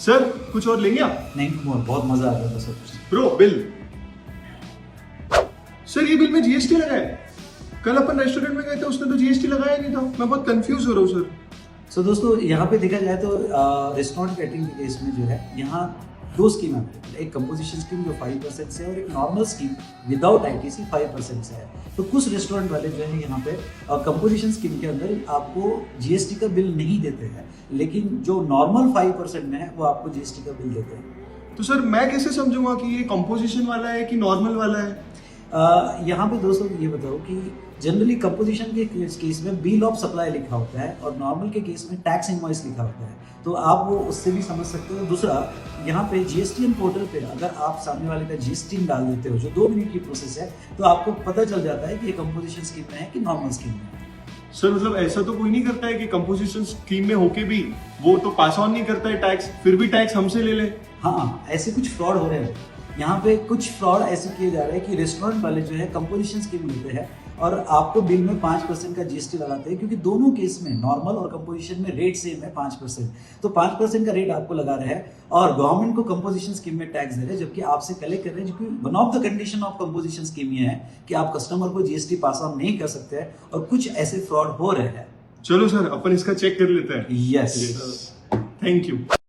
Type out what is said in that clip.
Sir कुछ और लेंगे आप? नहीं बहुत मजा आ रहा था सब। Bro bill. सर ये बिल में जीएसटी लगा है। कल अपन रेस्टोरेंट में गए थे, उसने तो जीएसटी लगाया नहीं था। मैं बहुत कंफ्यूज हो रहा हूँ सर। सो दोस्तों यहाँ पे देखा जाए तो रेस्टोरेंट कैटरिंग के केस में जो है यहाँ दो स्कीम है। एक कंपोजिशन स्कीम जो 5% से है और एक नॉर्मल स्कीम विदाउट आईटीसी 5% से है। तो कुछ रेस्टोरेंट वाले जो है यहाँ पे कंपोजिशन स्कीम के अंदर आपको जीएसटी का बिल नहीं देते हैं, लेकिन जो नॉर्मल 5% में है वो आपको जीएसटी का बिल देते हैं। तो सर मैं कैसे समझूंगा कि ये कंपोजिशन वाला है कि नॉर्मल वाला है? यहाँ पे दोस्तों ये बताओ कि जनरली कंपोजिशन के केस में बिल ऑफ सप्लाई लिखा होता है और नॉर्मल के केस में टैक्स इनवॉइस लिखा होता है, तो आप वो उससे भी समझ सकते हो। दूसरा, यहाँ पे जीएसटीएन पोर्टल पे अगर आप सामने वाले का जीएसटी डाल देते हो, जो 2 मिनट की प्रोसेस है, तो आपको पता चल जाता है कि ये कंपोजिशन स्कीम में है कि नॉर्मल स्कीम में है। सर मतलब ऐसा तो कोई नहीं करता है कि कंपोजिशन स्कीम में होके भी वो तो पास ऑन नहीं करता है टैक्स, फिर भी टैक्स हमसे ले ले? हाँ, ऐसे कुछ फ्रॉड हो रहे हैं यहाँ पे। कुछ फ्रॉड ऐसे किए जा रहे हैं कि रेस्टोरेंट वाले जो है कंपोजिशन स्कीम लेते हैं और आपको बिल में 5% का जीएसटी लगाते हैं, क्योंकि दोनों केस में नॉर्मल और कंपोजिशन में रेट सेम है 5%। तो 5% का रेट आपको लगा रहे हैं और गवर्नमेंट को कंपोजिशन स्कीम में टैक्स दे रहे हैं, जबकि आपसे कलेक्ट कर रहे हैं। क्योंकि one of the condition of composition scheme ये है कि आप कस्टमर को जीएसटी पास ऑन नहीं कर सकते हैं, और कुछ ऐसे फ्रॉड हो रहे हैं। चलो सर अपन इसका चेक कर लेते हैं। Yes, thank you.